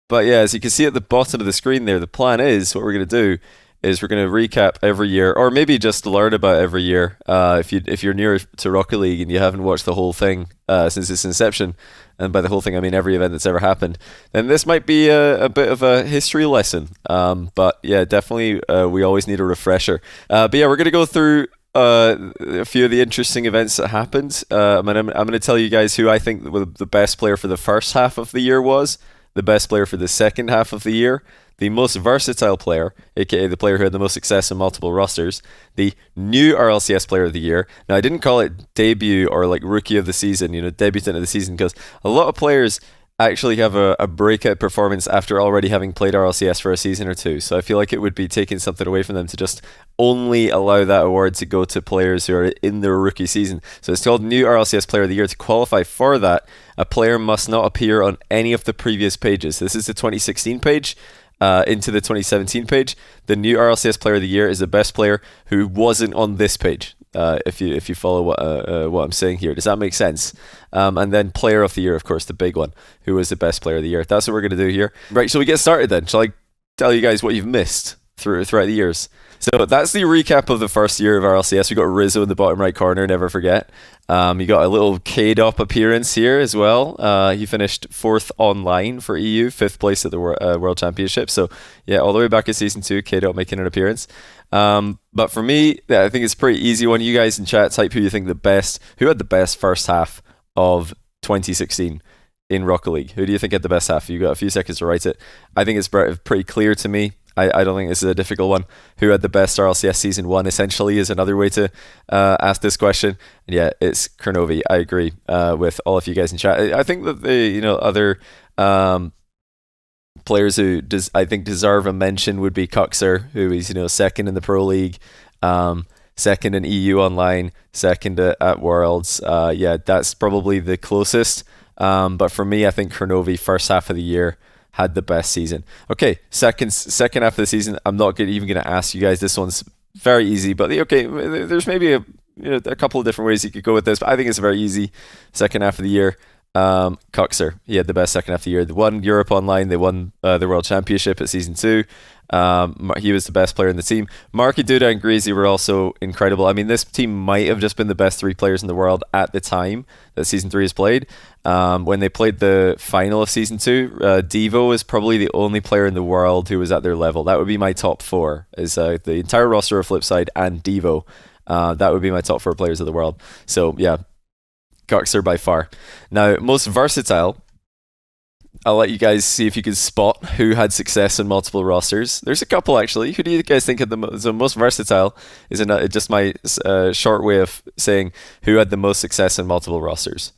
But yeah, as you can see at the bottom of the screen there, the plan is what we're going to do is we're going to recap every year, or maybe just learn about every year. If you're near to Rocket League and you haven't watched the whole thing since its inception, and by the whole thing I mean every event that's ever happened, then this might be a bit of a history lesson. But yeah, definitely we always need a refresher. But yeah, we're going to go through a few of the interesting events that happened. I'm going to tell you guys who I think the best player for the first half of the year was, the best player for the second half of the year, the most versatile player, aka the player who had the most success in multiple rosters, the new RLCS player of the year. Now, I didn't call it debut or like rookie of the season, debutant of the season, because a lot of players actually have a breakout performance after already having played RLCS for a season or two. So I feel like it would be taking something away from them to just only allow that award to go to players who are in their rookie season. So it's called New RLCS Player of the Year. To qualify for that, a player must not appear on any of the previous pages. This is the 2016 page. Into the 2017 page, the new RLCS Player of the Year is the best player who wasn't on this page. If you follow what I'm saying here, does that make sense? And then Player of the Year, of course, the big one, who was the best Player of the Year. That's what we're going to do here. Right, shall we get started then? Shall I tell you guys what you've missed throughout the years? So that's the recap of the first year of RLCS. We got Rizzo in the bottom right corner, never forget. You got a little K-Dop appearance here as well. He finished 4th online for EU, 5th place at the World Championship. So yeah, all the way back in Season 2, K-Dop making an appearance. But for me, yeah, I think it's a pretty easy one. You guys in chat, type who you think who had the best first half of 2016 in Rocket League. Who do you think had the best half? You've got a few seconds to write it. I think it's pretty clear to me. I don't think this is a difficult one. Who had the best RLCS Season 1 essentially is another way to ask this question. And yeah, it's Kernovi. I agree with all of you guys in chat. I think that the other players who I think deserve a mention would be Cuxer, who is second in the Pro League, second in EU Online, second at Worlds. Yeah, that's probably the closest. But for me, I think Kernovi, first half of the year, had the best season. Okay, second half of the season, I'm not even going to ask you guys. This one's very easy, but okay, there's maybe a couple of different ways you could go with this, but I think it's very easy. Second half of the year, Cuxer, he had the best second half of the year. They won Europe Online, they won the World Championship at Season 2. He was the best player in the team. Marky, Duda, and Greasy were also incredible. I mean, this team might have just been the best 3 players in the world at the time that Season 3 is played. When they played the final of Season 2, Devo is probably the only player in the world who was at their level. That would be my top 4, is the entire roster of Flipside and Devo. That would be my top 4 players of the world. So yeah, Cuxer by far. Now, most versatile, I'll let you guys see if you can spot who had success in multiple rosters. There's a couple actually. Who do you guys think had the most versatile? Is just my short way of saying who had the most success in multiple rosters,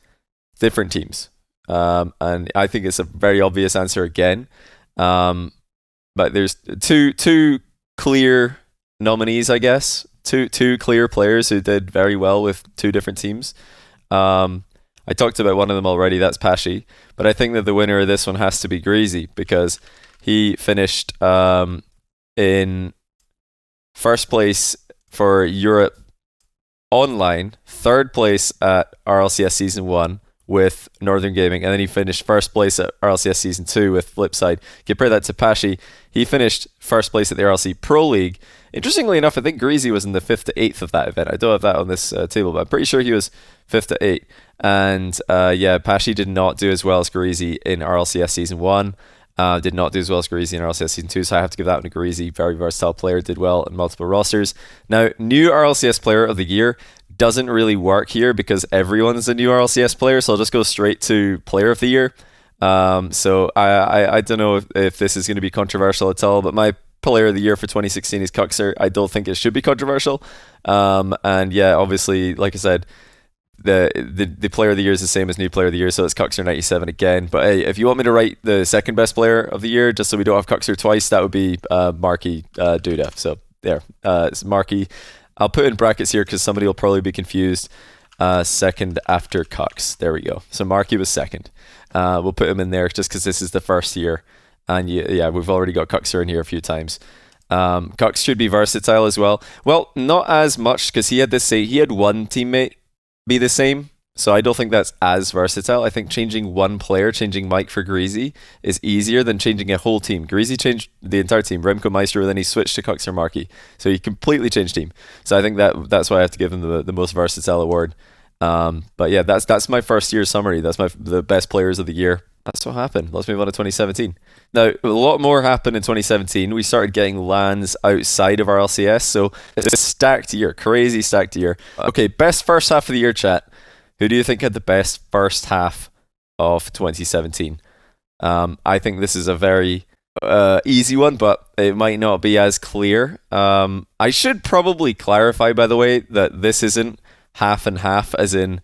different teams. And I think it's a very obvious answer again. But there's two clear nominees, I guess. Two clear players who did very well with 2 different teams. I talked about one of them already, that's Pashi, but I think that the winner of this one has to be Greasy, because he finished in first place for Europe Online, 3rd place at RLCS Season 1 with Northern Gaming, and then he finished first place at RLCS Season 2 with Flipside. Compare that to Pashi, he finished first place at the RLC Pro League. Interestingly enough, I think Greasy was in the 5th to 8th of that event. I don't have that on this table, but I'm pretty sure he was 5th to 8th. And yeah, Pashi did not do as well as Greasy in RLCS Season 1. Did not do as well as Greasy in RLCS Season 2, so I have to give that one to Greasy. Very versatile player, did well in multiple rosters. Now, new RLCS Player of the Year doesn't really work here because everyone's a new RLCS player, so I'll just go straight to Player of the Year. So I don't know if this is going to be controversial at all, but my Player of the Year for 2016 is Cuxer. I don't think it should be controversial. And yeah, obviously, like I said, the Player of the Year is the same as new Player of the Year, so it's Cuxer 97 again. But hey, if you want me to write the second best Player of the Year, just so we don't have Cuxer twice, that would be Marky Duda. So there, it's Marky. I'll put in brackets here because somebody will probably be confused. Second after Cux. There we go. So Marky was second. We'll put him in there just because this is the first year. And yeah, we've already got Cuxer in here a few times. Cux should be versatile as well. Well, not as much because he had one teammate be the same. So I don't think that's as versatile. I think changing one player, changing Mike for Greasy, is easier than changing a whole team. Greasy changed the entire team, Remco Maestro, then he switched to Kuxer Markey. So he completely changed team. So I think that's why I have to give him the most versatile award. But yeah, that's my first year summary. That's the best players of the year. That's what happened. Let's move on to 2017. Now, a lot more happened in 2017. We started getting lands outside of our LCS, so it's a stacked year, crazy stacked year. Okay, best first half of the year, chat. Who do you think had the best first half of 2017? I think this is a very easy one, but it might not be as clear. I should probably clarify, by the way, that this isn't half and half, as in,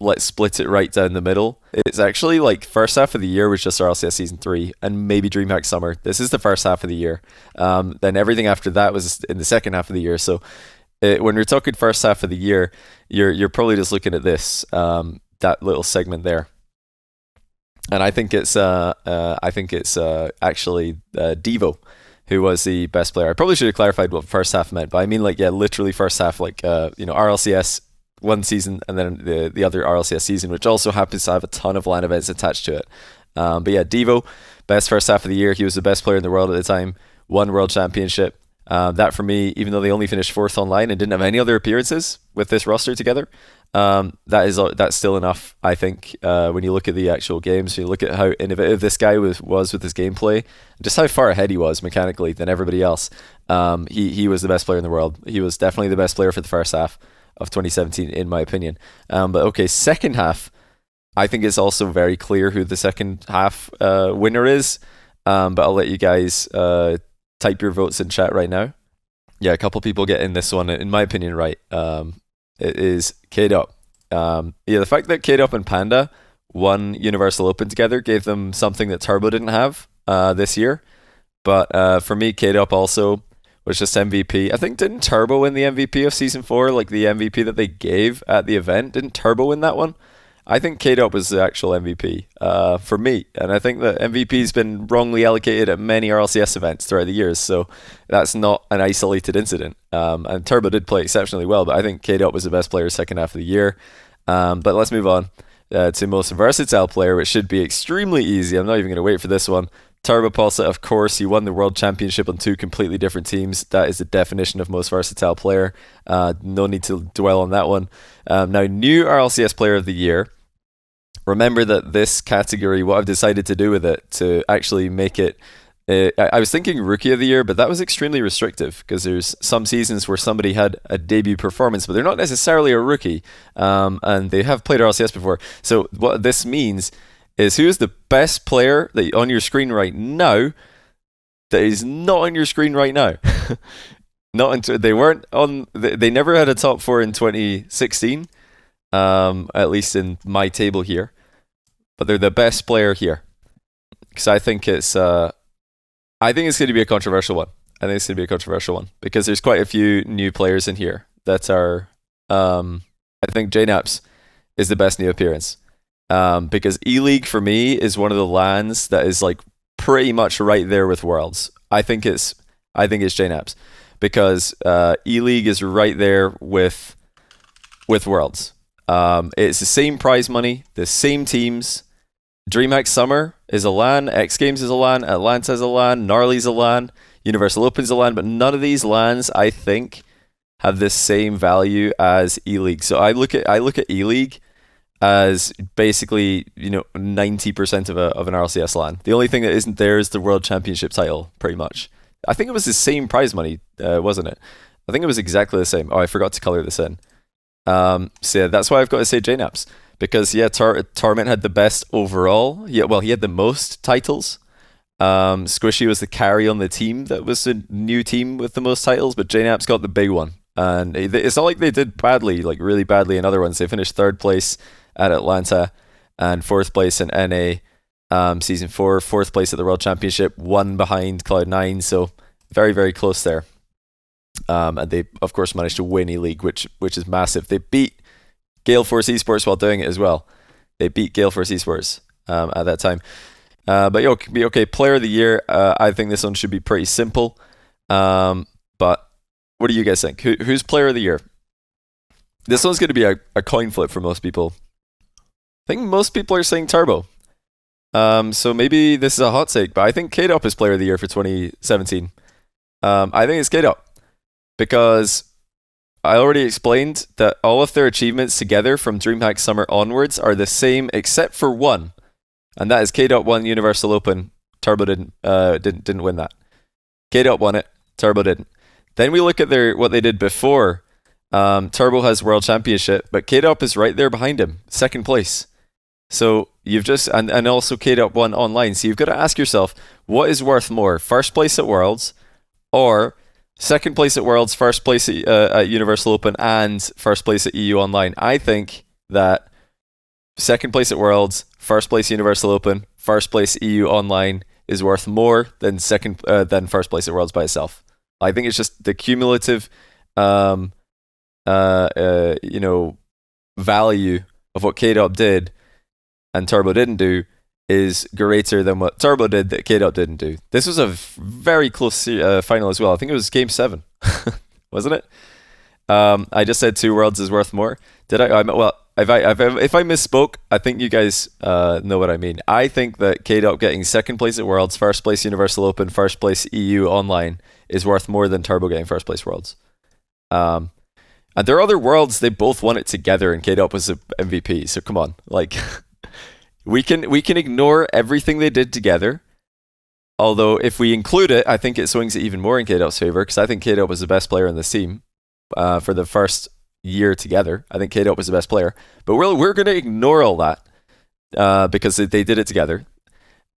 let's split it right down the middle. It's actually like first half of the year was just our LCS Season 3 and maybe DreamHack Summer. This is the first half of the year. Then everything after that was in the second half of the year. So when you're talking first half of the year, you're probably just looking at this, that little segment there. And I think it's actually Devo who was the best player. I probably should have clarified what first half meant, but I mean literally first half, RLCS one season and then the other RLCS season, which also happens to have a ton of LAN events attached to it. But yeah, Devo, best first half of the year. He was the best player in the world at the time, won World Championship. That for me, even though they only finished 4th online and didn't have any other appearances with this roster together, that's still enough, I think, when you look at the actual games, you look at how innovative this guy was with his gameplay, just how far ahead he was mechanically than everybody else. He was the best player in the world. He was definitely the best player for the first half of 2017, in my opinion. But okay, second half, I think it's also very clear who the second half winner is. But I'll let you guys type your votes in chat right now. Yeah, a couple people get in this one, in my opinion, right. It is K-Dop. The fact that K-Dop and Panda won Universal Open together gave them something that Turbo didn't have this year. But for me, K-Dop also was just MVP. I think, didn't Turbo win the MVP of Season 4? Like the MVP that they gave at the event? Didn't Turbo win that one? I think K-Dop was the actual MVP for me. And I think that MVP's been wrongly allocated at many RLCS events throughout the years. So that's not an isolated incident. And Turbo did play exceptionally well, but I think K-Dop was the best player second half of the year. But let's move on to most versatile player, which should be extremely easy. I'm not even going to wait for this one. Turbo Pulsar, of course, he won the World Championship on 2 completely different teams. That is the definition of most versatile player. No need to dwell on that one. Now, new RLCS Player of the Year. Remember that this category, what I've decided to do with it, to actually make it... I was thinking Rookie of the Year, but that was extremely restrictive because there's some seasons where somebody had a debut performance, but they're not necessarily a rookie, and they have played RLCS before. So what this means is who's the best player that on your screen right now that is not on your screen right now. They weren't on. They never had a top 4 in 2016, at least in my table here. But they're the best player here because I think it's going to be a controversial one. I think it's going to be a controversial one because there's quite a few new players in here that are. I think JNaps is the best new appearance. Because E-League for me is one of the LANs that is like pretty much right there with Worlds. I think it's JNaps because E-League is right there with Worlds. It's the same prize money, the same teams. DreamHack Summer is a LAN, X Games is a LAN, Atlanta is a LAN, Gnarly's a LAN, Universal Open's a LAN, but none of these LANs I think have the same value as E-League. So I look at E-League as basically 90% of an RLCS LAN. The only thing that isn't there is the World Championship title, pretty much. I think it was the same prize money, wasn't it? I think it was exactly the same. Oh, I forgot to color this in. So yeah, that's why I've got to say JNaps. Because yeah, Torment had the best overall. Yeah, well, he had the most titles. Squishy was the carry on the team that was the new team with the most titles, but JNaps got the big one. And it's not like they did badly, like really badly in other ones. They finished 3rd place at Atlanta and 4th place in NA Season 4, 4th place at the World Championship, 1 behind Cloud9, so very, very close there. And they, of course, managed to win E-League, which is massive. They beat Gale Force Esports while doing it as well. They beat Gale Force Esports at that time. But okay, Player of the Year, I think this one should be pretty simple. But what do you guys think? Who's Player of the Year? This one's going to be a coin flip for most people. I think most people are saying Turbo. So maybe this is a hot take, but I think K-Dop is Player of the Year for 2017. I think it's K-Dop because I already explained that all of their achievements together from DreamHack Summer onwards are the same except for one, and that is K-Dop won Universal Open. Turbo didn't win that. K-Dop won it. Turbo didn't. Then we look at what they did before. Turbo has World Championship, but K-Dop is right there behind him, second place. So you've just and also K-Dop won online. So you've got to ask yourself, what is worth more, first place at Worlds, or second place at Worlds, first place at Universal Open, and first place at EU Online? I think that second place at Worlds, first place Universal Open, first place EU Online is worth more than first place at Worlds by itself. I think it's just the cumulative, value of what K-Dop did and Turbo didn't do is greater than what Turbo did that K-Dop didn't do. This was a very close final as well. I think it was Game 7, wasn't it? I just said 2 Worlds is worth more. Did I? Well, if I misspoke, I think you guys know what I mean. I think that K-Dop getting second place at Worlds, first place Universal Open, first place EU Online is worth more than Turbo getting first place Worlds. And there are other Worlds, they both won it together and K-Dop was the MVP. So come on, like we can ignore everything they did together. Although if we include it, I think it swings it even more in K-Dop's favor because I think K-Dop was the best player in the team for the first year together. I think K-Dop was the best player, but we're going to ignore all that because they did it together.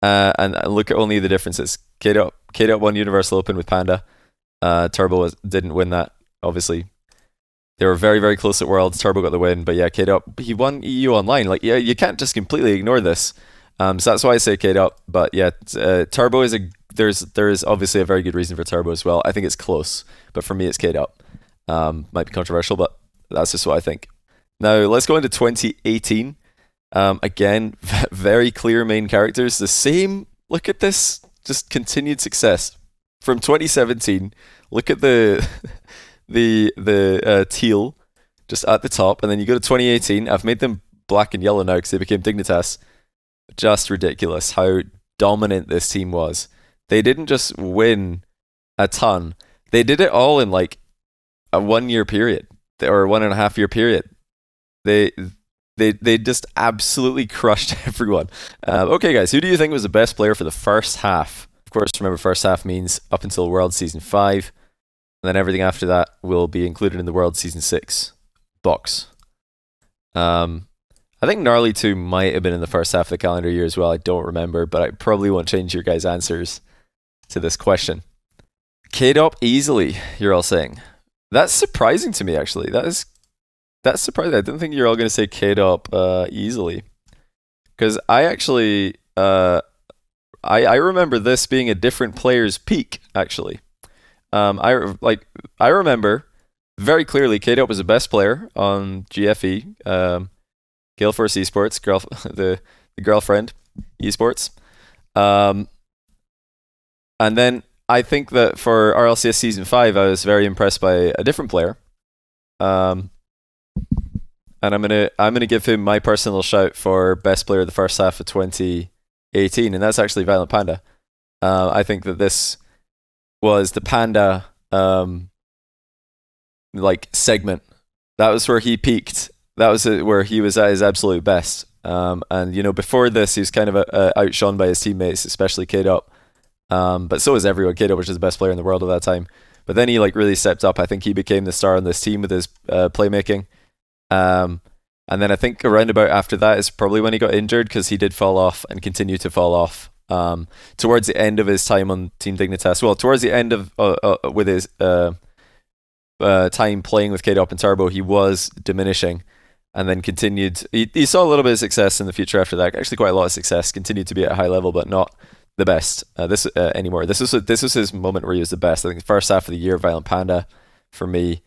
And look at only the differences. K-Dop won Universal Open with Panda. Turbo didn't win that, obviously. They were very, very close at Worlds. Turbo got the win, but yeah, K-Dop, he won EU Online. Like, yeah, you can't just completely ignore this. So that's why I say K-Dop. But yeah, Turbo is there is obviously a very good reason for Turbo as well. I think it's close, but for me, it's K-Dop. Might be controversial, but that's just what I think. Now, let's go into 2018. Again, very clear main characters. The same, look at this, just continued success. From 2017, look at the teal just at the top, and then you go to 2018. I've made them black and yellow now because they became Dignitas. Just ridiculous how dominant this team was. They didn't just win a ton. They did it all in like a 1 year period or 1.5 year period. They just absolutely crushed everyone. Okay, guys, who do you think was the best player for the first half? Of course, remember, first half means up until World Season 5, and then everything after that will be included in the World Season 6 box. I think Gnarly 2 might have been in the first half of the calendar year as well. I don't remember, but I probably won't change your guys' answers to this question. K-Dop easily, you're all saying. That's surprising to me, actually. That's surprising. I didn't think you're all going to say K-Dop easily. Because I actually... I remember this being a different player's peak, actually. I remember very clearly K-Dop was the best player on GFE. Gale Force Esports, the girlfriend esports. And then I think that for RLCS Season 5, I was very impressed by a different player. And I'm gonna give him my personal shout for best player of the first half of 2018, and that's actually Violent Panda. I think that this was the Panda segment. That was where he peaked. That was where he was at his absolute best. And before this, he was kind of outshone by his teammates, especially K-Dop. But so was everyone. K-Dop was just the best player in the world at that time. But then he really stepped up. I think he became the star on this team with his playmaking. And then I think around about after that is probably when he got injured because he did fall off and continued to fall off. Towards the end of his time on Team Dignitas, well, towards the end of with his time playing with K-Dop and Turbo, he was diminishing. And then continued. He saw a little bit of success in the future after that. Actually, quite a lot of success. Continued to be at a high level, but not the best anymore. This was his moment where he was the best. I think the first half of the year, Violent Panda, for me,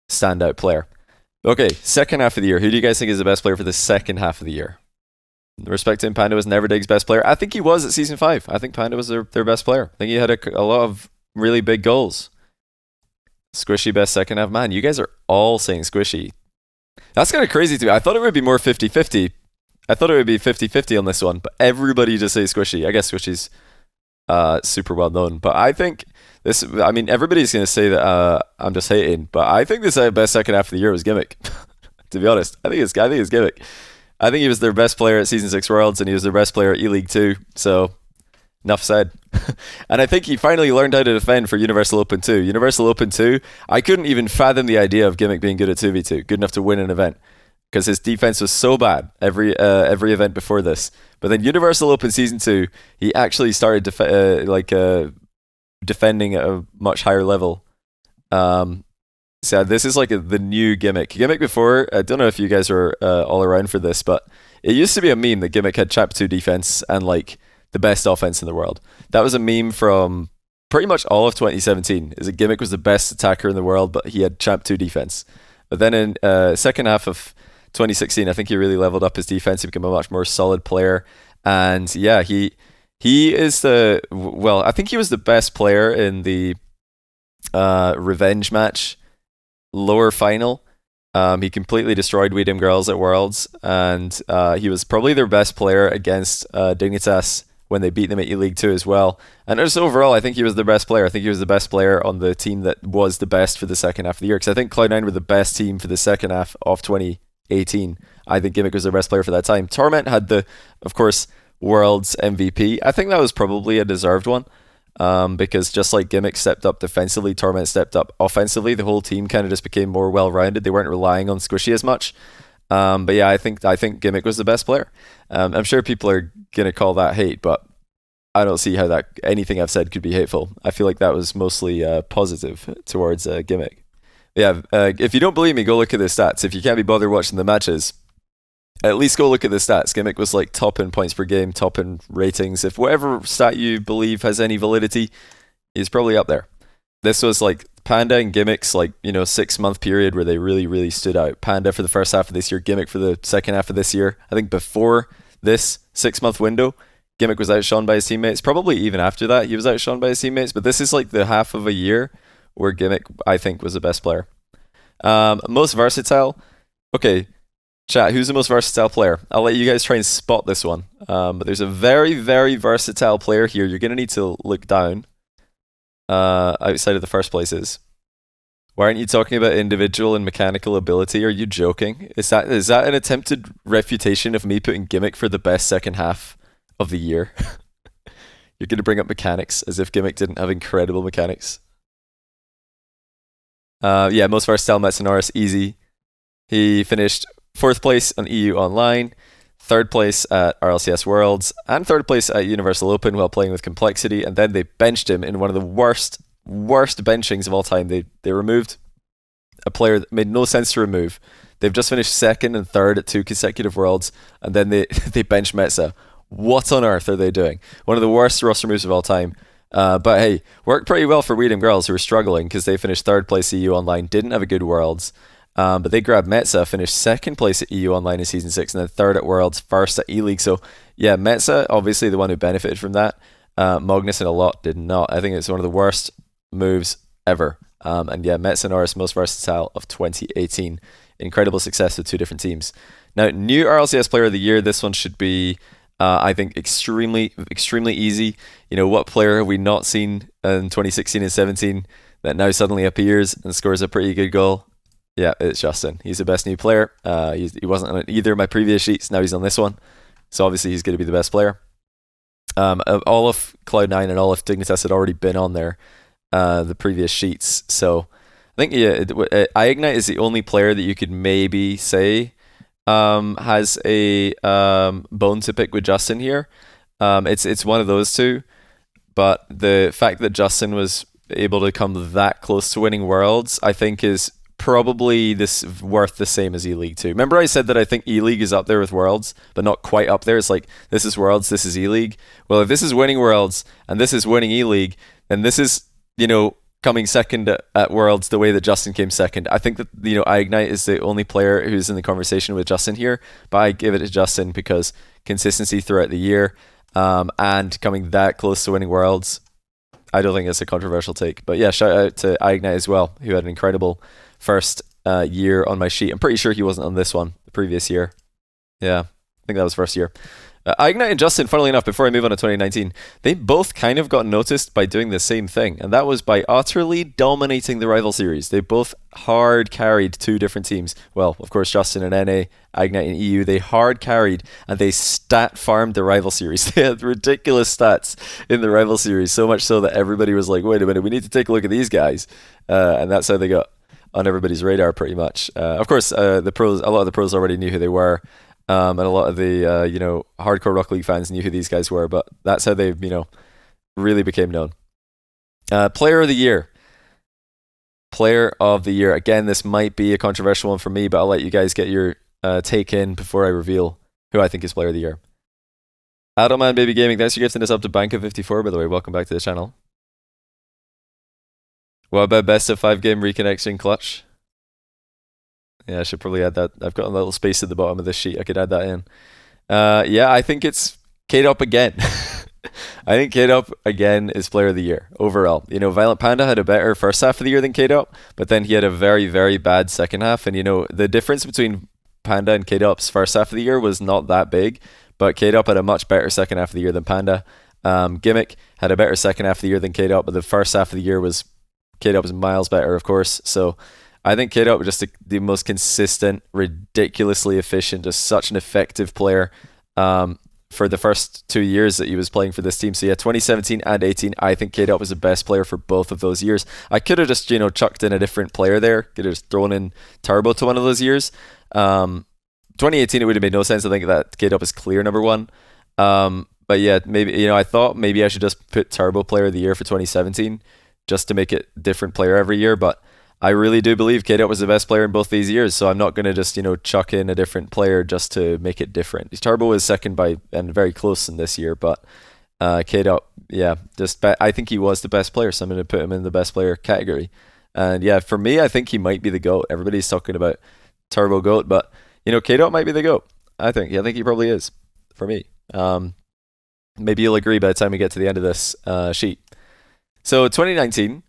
standout player. Okay, second half of the year. Who do you guys think is the best player for the second half of the year? Respect to him, Panda was never Dig's best player. I think he was at Season 5. I think Panda was their best player. I think he had a lot of really big goals. Squishy best second half. Man, you guys are all saying Squishy. That's kind of crazy to me. I thought it would be more 50-50. I thought it would be 50-50 on this one, but everybody just says Squishy. I guess Squishy's super well known. But I think this, I mean, everybody's going to say that I'm just hating, but I think this best second half of the year was Gimmick. To be honest, I think it's Gimmick. I think he was their best player at Season 6 Worlds, and he was their best player at E-League too. So, enough said. And I think he finally learned how to defend for Universal Open 2. Universal Open 2, I couldn't even fathom the idea of Gimmick being good at 2v2, good enough to win an event, because his defense was so bad every event before this. But then Universal Open Season 2, he actually started defending at a much higher level. So this is like the new Gimmick. Gimmick before, I don't know if you guys are all around for this, but it used to be a meme that Gimmick had Chap 2 defense and like the best offense in the world. That was a meme from pretty much all of 2017, is that Gimmick was the best attacker in the world, but he had Chap 2 defense. But then in second half of 2016, I think he really leveled up his defense. He became a much more solid player. And yeah, he is I think he was the best player in the revenge match lower final. He completely destroyed We Dim Girls at Worlds, and he was probably their best player against Dignitas when they beat them at E-League 2 as well. And just overall, I think he was the best player. I think he was the best player on the team that was the best for the second half of the year, because I think Cloud9 were the best team for the second half of 2018. I think Gimmick was their best player for that time. Torment had of course, Worlds MVP. I think that was probably a deserved one. Because just like Gimmick stepped up defensively, Torment stepped up offensively. The whole team kind of just became more well-rounded. They weren't relying on Squishy as much. But yeah, I think Gimmick was the best player. I'm sure people are gonna call that hate, but I don't see how anything I've said could be hateful. I feel like that was mostly positive towards Gimmick. Yeah, if you don't believe me, go look at the stats. If you can't be bothered watching the matches, at least go look at the stats. Gimmick was like top in points per game, top in ratings. If whatever stat you believe has any validity, he's probably up there. This was like Panda and Gimmick's 6-month period where they really, really stood out. Panda for the first half of this year, Gimmick for the second half of this year. I think before this 6-month window, Gimmick was outshone by his teammates. Probably even after that, he was outshone by his teammates. But this is like the half of a year where Gimmick, I think, was the best player. Most versatile. Okay, chat, who's the most versatile player? I'll let you guys try and spot this one. But there's a very, very versatile player here. You're going to need to look down outside of the first places. Why aren't you talking about individual and mechanical ability? Are you joking? Is that an attempted refutation of me putting Gimmick for the best second half of the year? You're going to bring up mechanics as if Gimmick didn't have incredible mechanics. Yeah, most versatile Metsonoris, easy. He finished 4th place on EU Online, 3rd place at RLCS Worlds, and 3rd place at Universal Open while playing with Complexity, and then they benched him in one of the worst benchings of all time. They removed a player that made no sense to remove. They've just finished 2nd and 3rd at 2 consecutive Worlds, and then they bench Metza. What on earth are they doing? One of the worst roster moves of all time. But hey, worked pretty well for We Dim Girls, who were struggling because they finished 3rd place EU Online, didn't have a good Worlds. But they grabbed Metza, finished 2nd place at EU Online in Season 6, and then 3rd at Worlds, 1st at E-League. So yeah, Metza, obviously the one who benefited from that. Magnus and a lot did not. I think it's one of the worst moves ever. And yeah, Metsonoris, most versatile of 2018. Incredible success with 2 different teams. Now, new RLCS Player of the Year, this one should be, I think, extremely, extremely easy. You know, what player have we not seen in 2016 and 17 that now suddenly appears and scores a pretty good goal? Yeah, it's Justin. He's the best new player. He wasn't on either of my previous sheets. Now he's on this one. So obviously he's going to be the best player. All of Cloud9 and all of Dignitas had already been on there, the previous sheets. So I think iIgnite is the only player that you could maybe say has a bone to pick with Justin here. It's one of those two. But the fact that Justin was able to come that close to winning Worlds, I think is probably worth the same as E-League 2. Remember I said that I think E-League is up there with Worlds, but not quite up there. It's like, this is Worlds, this is E-League. Well, if this is winning Worlds and this is winning E-League, then this is, coming second at Worlds the way that Justin came second. I think that, iIgnite is the only player who's in the conversation with Justin here, but I give it to Justin because consistency throughout the year, and coming that close to winning Worlds, I don't think it's a controversial take. But yeah, shout out to iIgnite as well, who had an incredible first year on my sheet. I'm pretty sure he wasn't on this one the previous year. Yeah, I think that was first year. Ignite and Justin, funnily enough, before I move on to 2019, they both kind of got noticed by doing the same thing, and that was by utterly dominating the rival series. They both hard carried two different teams. Well, of course, Justin and NA, Ignite and EU, they hard carried and they stat farmed the rival series. They had ridiculous stats in the rival series, so much so that everybody was like, wait a minute, we need to take a look at these guys. And that's how they got on everybody's radar, pretty much. Of course, the pros, a lot of the pros already knew who they were. And a lot of the hardcore Rocket League fans knew who these guys were, but that's how they really became known. Player of the year. Player of the year. Again, this might be a controversial one for me, but I'll let you guys get your take in before I reveal who I think is player of the year. Adelman Baby Gaming, thanks for gifting us up to Banka54, by the way. Welcome back to the channel. What about best of 5 game reconnection clutch? Yeah, I should probably add that. I've got a little space at the bottom of this sheet. I could add that in. Yeah, I think it's K-Dop again. I think K-Dop again is player of the year overall. Violent Panda had a better first half of the year than K-Dop, but then he had a very, very bad second half. And the difference between Panda and K-Dop's first half of the year was not that big, but K-Dop had a much better second half of the year than Panda. Gimmick had a better second half of the year than K-Dop, but the first half of the year was K-Dop was miles better, of course. So I think K-Dop was just the most consistent, ridiculously efficient, just such an effective player for the first 2 years that he was playing for this team. So yeah, 2017 and 18, I think K-Dop was the best player for both of those years. I could have just, chucked in a different player there. Could have just thrown in Turbo to one of those years. 2018, it would have made no sense. I think that K-Dop is clear number one. But yeah, maybe, I thought maybe I should just put Turbo player of the year for 2017 just to make it different player every year. But I really do believe K-Dop was the best player in both these years, so I'm not going to just, chuck in a different player just to make it different. Turbo was second and very close in this year, but K-Dop, yeah, I think he was the best player, so I'm going to put him in the best player category. And yeah, for me, I think he might be the GOAT. Everybody's talking about Turbo GOAT, but, K-Dop might be the GOAT. I think he probably is, for me. Maybe you'll agree by the time we get to the end of this sheet. So 2019...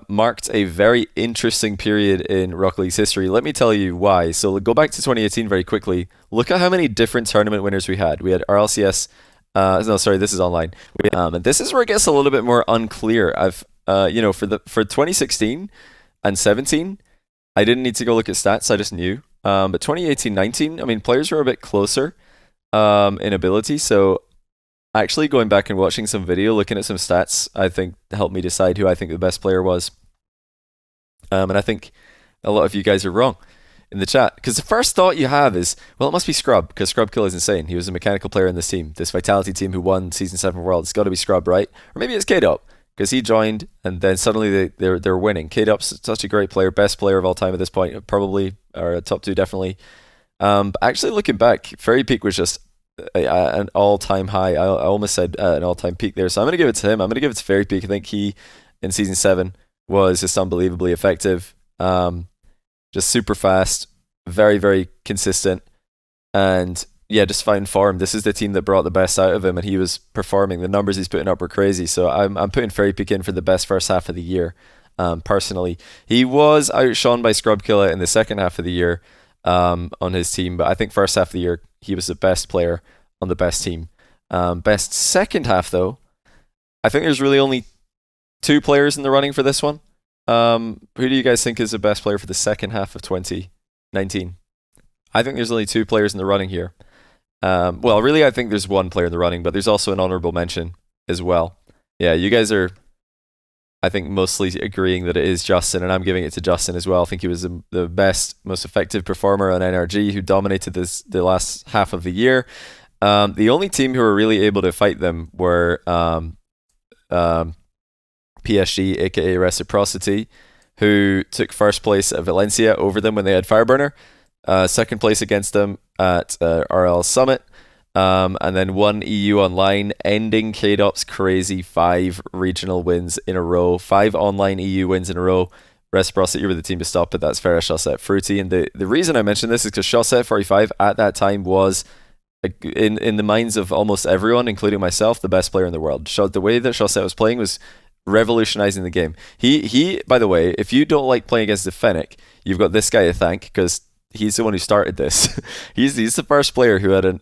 marked a very interesting period in Rocket League's history. Let me tell you why. So go back to 2018 very quickly. Look at how many different tournament winners we had. We had RLCS. No, sorry, this is online. And this is where it gets a little bit more unclear. For 2016 and 17, I didn't need to go look at stats. I just knew. But 2018-19, I mean, players were a bit closer in ability. So actually going back and watching some video, looking at some stats, I think helped me decide who I think the best player was. And I think a lot of you guys are wrong in the chat. Because the first thought you have is, well, it must be Scrub, because Scrub Kill is insane. He was a mechanical player in this team, this Vitality team who won Season 7 World. It's got to be Scrub, right? Or maybe it's K-Dop, because he joined and then suddenly they're winning. K-Dop's such a great player, best player of all time at this point, probably, or top 2 definitely. But actually looking back, Fairy Peak was just an all-time high. I almost said an all-time peak there, so I'm going to give it to him. I'm going to give it to Fairy Peak. I think he, in Season 7, was just unbelievably effective. Just super fast, very, very consistent, and yeah, just found form. This is the team that brought the best out of him, and he was performing. The numbers he's putting up were crazy, so I'm putting Fairy Peak in for the best first half of the year. Personally, he was outshone by Scrub Killer in the second half of the year on his team, but I think first half of the year he was the best player on the best team. Best second half, though, I think there's really only 2 players in the running for this one. Who do you guys think is the best player for the second half of 2019? I think there's only 2 players in the running here. Well, really, I think there's 1 player in the running, but there's also an honorable mention as well. Yeah, you guys are, I think, mostly agreeing that it is Justin, and I'm giving it to Justin as well. I think he was the best, most effective performer on NRG, who dominated the last half of the year. The only team who were really able to fight them were PSG, aka Reciprocity, who took first place at Valencia over them when they had Fireburner, second place against them at RL Summit, and then won EU Online, ending K-Dop's crazy 5 regional wins in a row, 5 online EU wins in a row. Reciprocity were the team to stop it. That's Farah, Shotset, Fruity. And the reason I mention this is because Shotset 45 at that time was, in the minds of almost everyone, including myself, the best player in the world. The way that Shotset was playing was revolutionizing the game. He by the way, if you don't like playing against the Fennec, you've got this guy to thank because he's the one who started this. He's the first player who had an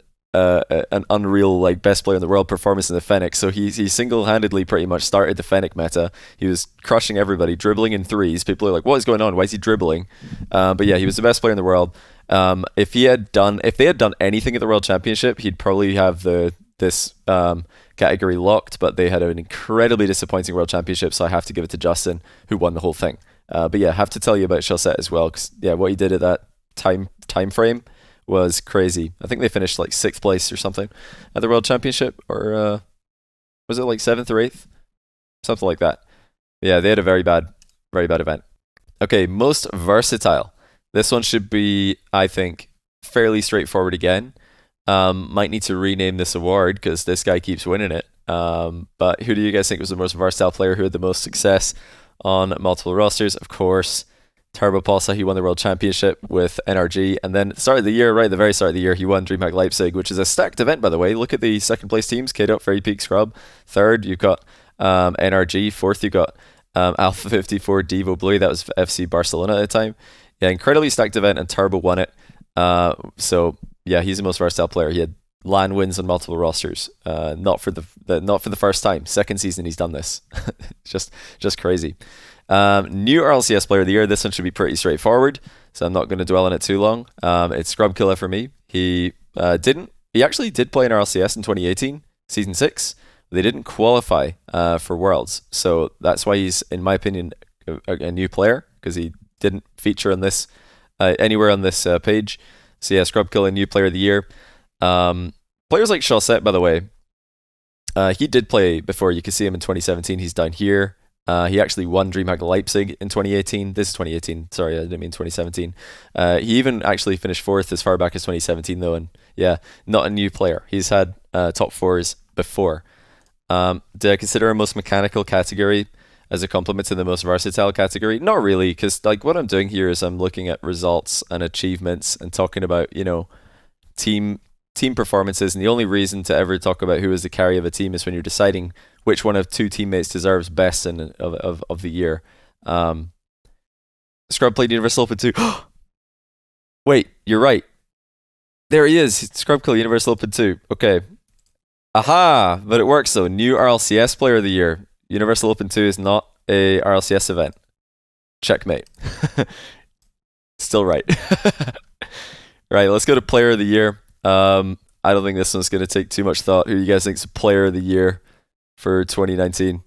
unreal like best player in the world performance in the Fennec. So he single-handedly pretty much started the Fennec meta. He was crushing everybody, dribbling in threes. People are like, what is going on? Why is he dribbling? But yeah, he was the best player in the world. If they had done anything at the World Championship, he'd probably have this category locked, but they had an incredibly disappointing World Championship, so I have to give it to Justin, who won the whole thing. But yeah, I have to tell you about Chaussette as well, because yeah, what he did at that time frame was crazy. I think they finished like 6th place or something at the World Championship, or was it like 7th or 8th? Something like that. Yeah, they had a very bad event. Okay, most versatile. This one should be, I think, fairly straightforward again. Might need to rename this award because this guy keeps winning it. But who do you guys think was the most versatile player who had the most success on multiple rosters? Of course, Turbo Pulsar. He won the World Championship with NRG, and then at the very start of the year, he won DreamHack Leipzig, which is a stacked event, by the way. Look at the second place teams: K-Dot, Fairy Peak, Scrub. Third, you've got NRG. Fourth, you got Alpha 54, Devo Blue. That was FC Barcelona at the time. Yeah, incredibly stacked event, and Turbo won it. So yeah, he's the most versatile player. He had LAN wins on multiple rosters. Not for the first time. Second season he's done this. just crazy. New RLCS Player of the Year. This one should be pretty straightforward, so I'm not going to dwell on it too long. It's Scrub Killer for me. He actually did play in RLCS in 2018, Season 6. They didn't qualify for Worlds, so that's why he's, in my opinion, a new player, because he didn't feature on this anywhere on this page. So yeah, Scrub Killer, new player of the year. Players like Chaussette, by the way, he did play before. You can see him in 2017. He's down here. He actually won DreamHack Leipzig in 2018. This is 2018. Sorry, I didn't mean 2017. He even actually finished 4th as far back as 2017, though. And yeah, not a new player. He's had top 4s before. Did I consider a most mechanical category as a complement to the most versatile category? Not really, because like what I'm doing here is I'm looking at results and achievements and talking about, team performances, and the only reason to ever talk about who is the carry of a team is when you're deciding which one of two teammates deserves best of the year. Scrub played Universal Open 2. Wait, you're right. There he is. Scrub Kill Universal Open 2. Okay. Aha! But it works though. New RLCS Player of the Year. Universal Open 2 is not a RLCS event. Checkmate. Still right. Right, let's go to Player of the Year. I don't think this one's going to take too much thought. Who do you guys think is Player of the Year for 2019?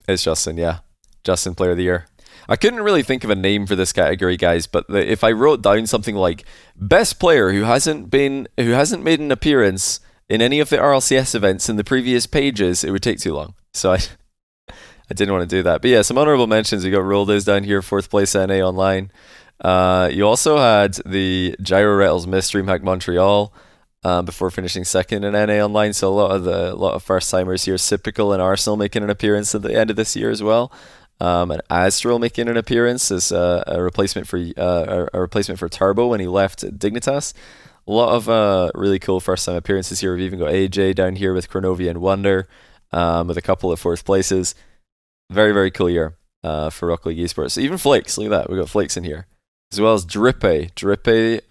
It's Justin, yeah. Justin, Player of the Year. I couldn't really think of a name for this category, guys, but if I wrote down something like Best Player who hasn't made an appearance in any of the RLCS events in the previous pages, it would take too long. So I didn't want to do that. But yeah, some honorable mentions. You got Roldays down here, 4th place NA Online. You also had the Gyro Rattles Miss DreamHack Montreal before finishing 2nd in NA Online. So a lot of first timers here. Sipical and Arsenal making an appearance at the end of this year as well. And Astral making an appearance as a replacement for Turbo when he left Dignitas. A lot of really cool first time appearances here. We've even got AJ down here with Chronovia and Wonder with a couple of 4th places. Very, very cool year for Rock League Esports. Even Flakes, look at that. We've got Flakes in here. As well as Drippe. Drippe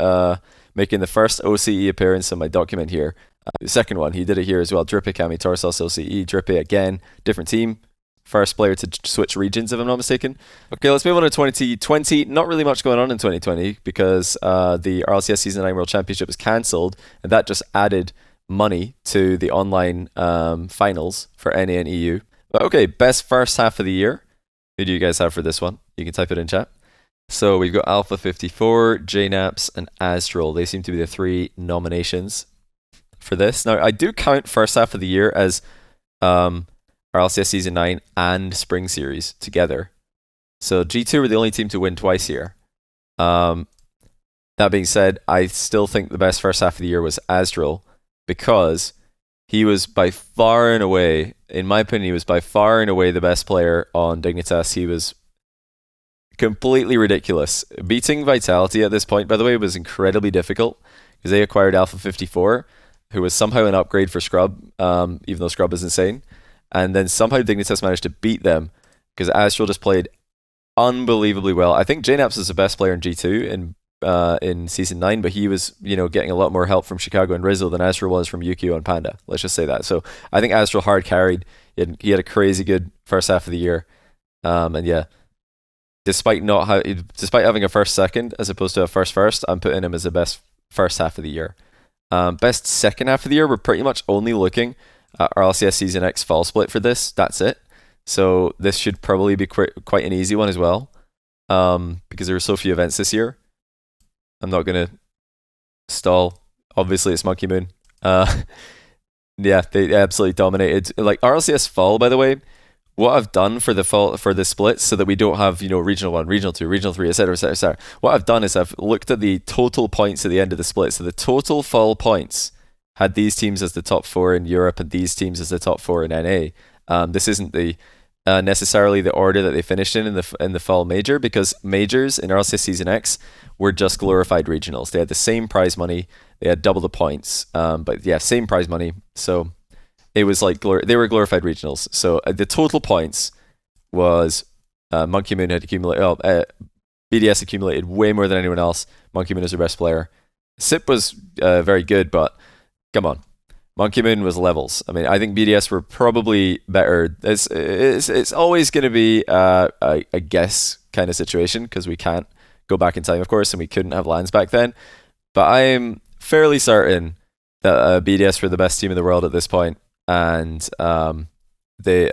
making the first OCE appearance in my document here. The second one, he did it here as well. Drippe, Kami, Torsos, OCE. Drippe again, different team. First player to switch regions, if I'm not mistaken. Okay, let's move on to 2020. Not really much going on in 2020 because the RLCS Season 9 World Championship was cancelled, and that just added money to the online finals for NA and EU. But okay, best first half of the year. Who do you guys have for this one? You can type it in chat. So we've got Alpha 54, JNaps, and Astral. They seem to be the 3 nominations for this. Now, I do count first half of the year as RLCS Season 9 and Spring Series together. So G2 were the only team to win twice here. That being said, I still think the best first half of the year was Astral because he was by far and away, in my opinion, he was by far and away the best player on Dignitas. He was completely ridiculous. Beating Vitality at this point, by the way, was incredibly difficult because they acquired Alpha 54, who was somehow an upgrade for Scrub, even though Scrub is insane. and then somehow Dignitas managed to beat them because Astral just played unbelievably well. I think JNaps is the best player in G2 in season 9, but he was, getting a lot more help from Chicago and Rizzo than Astral was from Yukio and Panda. Let's just say that. So I think Astral hard carried. He had a crazy good first half of the year. And yeah, despite having a first second as opposed to a first, I'm putting him as the best first half of the year. Best second half of the year, we're pretty much only looking at our LCS Season X fall split for this. That's it. So this should probably be quite an easy one as well, because there were so few events this year. I'm not going to stall. Obviously, it's Monkey Moon. Yeah, they absolutely dominated. Like RLCS fall, by the way, what I've done for the splits so that we don't have, regional 1, regional 2, regional 3, etc., etc., etc. What I've done is I've looked at the total points at the end of the split. So the total fall points had these teams as the top 4 in Europe and these teams as the top 4 in NA. This isn't the necessarily the order that they finished in the fall major, because majors in RLCS Season X were just glorified regionals. They had the same prize money, they had double the points, but yeah, same prize money. So it was like they were glorified regionals. So the total points was Monkey Moon had accumulated. BDS accumulated way more than anyone else. Monkey Moon is their best player. SIP was very good, but come on. Monkey Moon was levels. I mean, I think BDS were probably better. It's always going to be a guess kind of situation because we can't go back in time, of course, and we couldn't have lands back then. But I'm fairly certain that BDS were the best team in the world at this point, and they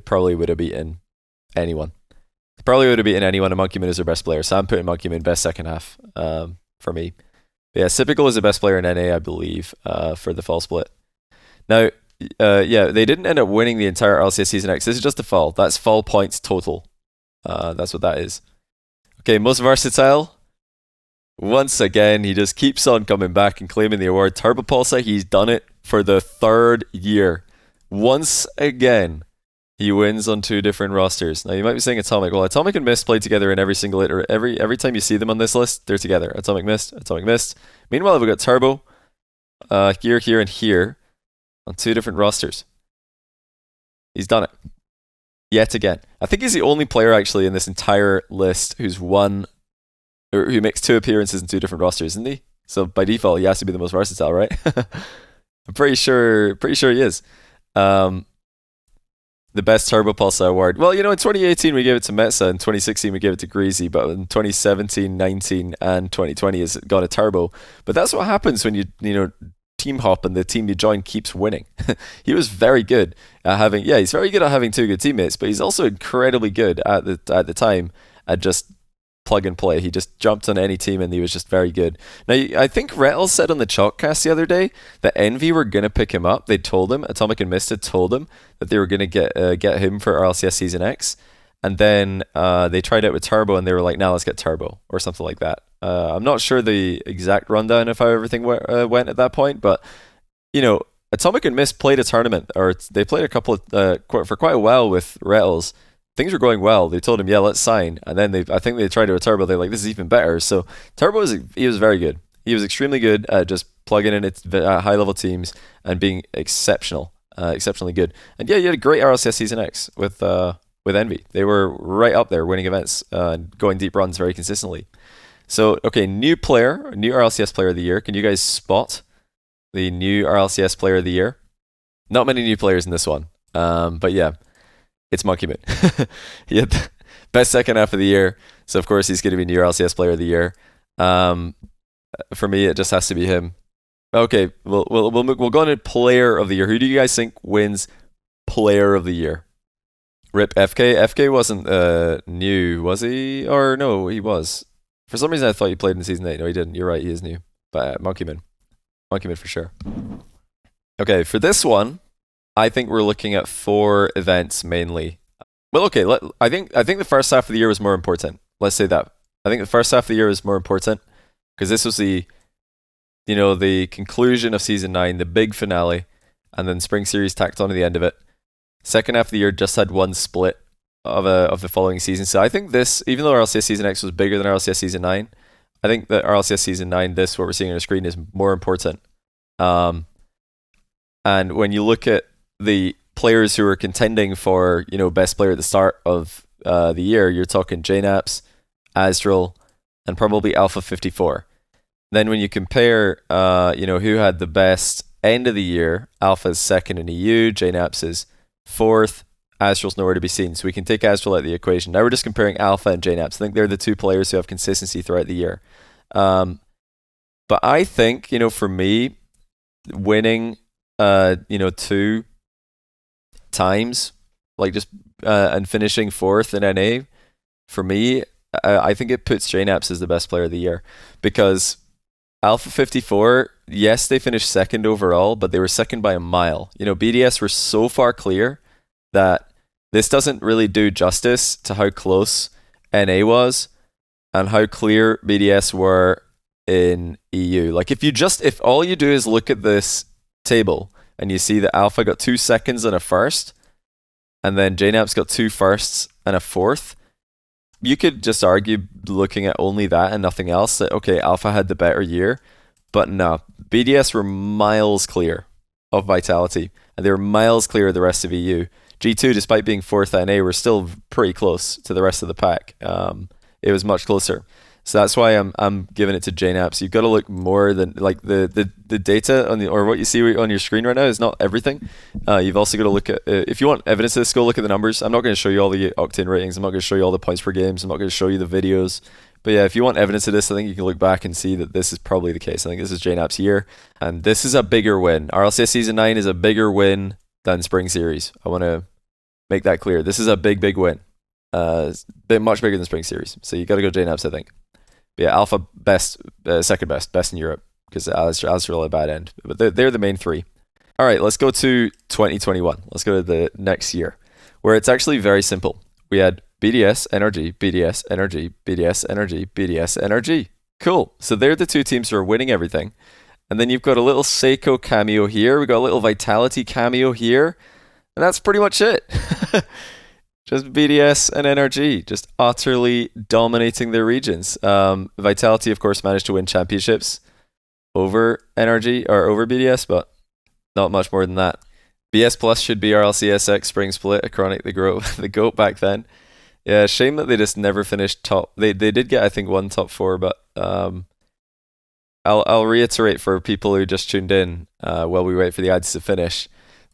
probably would have beaten anyone. Probably would have beaten anyone, and Monkey Moon is their best player. So I'm putting Monkey Moon best second half for me. Yeah, Sypical is the best player in NA, I believe, for the fall split. Now, they didn't end up winning the entire LCS Season X. This is just the fall. That's fall points total. That's what that is. Okay, most versatile. Once again, he just keeps on coming back and claiming the award. Turbopulsa, he's done it for the 3rd year. Once again, he wins on 2 different rosters. Now, you might be saying Atomic. Well, Atomic and Mist play together in every single every time you see them on this list, they're together. Atomic Mist, Atomic Mist. Meanwhile, we've got Turbo here, and here on 2 different rosters. He's done it. Yet again. I think he's the only player, actually, in this entire list who's won, or who makes 2 appearances in 2 different rosters, isn't he? So, by default, he has to be the most versatile, right? I'm pretty sure he is. The best Turbo Pulsar award. Well, in 2018 we gave it to Metza, in 2016 we gave it to Greasy, but in 2017, 19, and 2020 it's got a Turbo. But that's what happens when you team hop and the team you join keeps winning. He was very good at having, he's very good at having 2 good teammates, but he's also incredibly good at the time at just plug and play. He just jumped on any team and he was just very good. Now, I think Rettel said on the Chalkcast the other day that Envy were going to pick him up. They told him, Atomic and Mist had told him that they were going to get him for RLCS Season X. And then they tried out with Turbo and they were like, nah, let's get Turbo or something like that. I'm not sure the exact rundown of how everything went at that point, but, Atomic and Mist played a tournament, or they played a couple of, for quite a while with Rettles. Things were going well. They told him, yeah, let's sign. And then I think they tried it with Turbo. They're like, this is even better. So Turbo was very good. He was extremely good at just plugging in at high level teams and being exceptionally good. And yeah, you had a great RLCS Season X with Envy. They were right up there winning events and going deep runs very consistently. So, okay, new RLCS player of the year. Can you guys spot the new RLCS player of the year? Not many new players in this one. But yeah. It's Monkey Moon. He had the best second half of the year, so of course he's going to be new LCS Player of the Year. For me, it just has to be him. Okay, we'll go on to Player of the Year. Who do you guys think wins Player of the Year? Rip FK. FK wasn't new, was he? Or no, he was. For some reason, I thought he played in Season 8. No, he didn't. You're right, he is new. But Monkey Moon for sure. Okay, for this one, I think we're looking at 4 events mainly. Well, okay, I think the first half of the year was more important. Let's say that. I think the first half of the year was more important because this was the conclusion of Season 9, the big finale, and then Spring Series tacked on to the end of it. Second half of the year just had 1 split of the following season. So I think this, even though RLCS Season X was bigger than RLCS Season 9, I think that RLCS Season 9, what we're seeing on the screen, is more important. And when you look at the players who are contending for, best player at the start of the year, you're talking JNaps, Azrael, and probably Alpha 54. Then when you compare, who had the best end of the year, Alpha's second in EU, JNaps is fourth, Azrael's nowhere to be seen. So we can take Azrael out of the equation. Now we're just comparing Alpha and JNaps. I think they're the two players who have consistency throughout the year. But I think, for me, winning, 2 times, like just and finishing fourth in NA, for me, I think it puts JNaps as the best player of the year, because Alpha 54, yes, they finished second overall, but they were second by a mile. BDS were so far clear that this doesn't really do justice to how close NA was and how clear BDS were in EU. Like if all you do is look at this table and you see that Alpha got 2 seconds and a first, and then JNaps got 2 firsts and a fourth, you could just argue, looking at only that and nothing else, that okay, Alpha had the better year. But no, BDS were miles clear of Vitality, and they were miles clear of the rest of EU. G2, despite being fourth NA, were still pretty close to the rest of the pack. It was much closer. So that's why I'm giving it to JNaps. You've got to look more than like the data on or what you see on your screen right now is not everything. You've also got to look at, if you want evidence of this, go look at the numbers. I'm not going to show you all the Octane ratings. I'm not going to show you all the points per games. I'm not going to show you the videos. But yeah, if you want evidence of this, I think you can look back and see that this is probably the case. I think this is JNaps' year, and this is a bigger win. RLCS Season 9 is a bigger win than Spring Series. I want to make that clear. This is a big win. Much bigger than Spring Series. So you got to go JNaps, I think. But yeah, Alpha best, second best in Europe, because Azrael had a bad end. But they're the main three. All right, let's go to 2021. Let's go to the next year, where it's actually very simple. We had BDS, NRG, BDS, NRG, BDS, NRG, BDS, NRG. Cool. So they're the two teams who are winning everything. And then you've got a little Seiko cameo here. We've got a little Vitality cameo here. And that's pretty much it. Just BDS and NRG, just utterly dominating their regions. Vitality, of course, managed to win championships over NRG or over BDS, but not much more than that. BS Plus should be our LCSX Spring Split, a Chronic the GOAT back then. Yeah, shame that they just never finished top. They did get, I think, one top 4, but I'll reiterate for people who just tuned in while we wait for the ads to finish.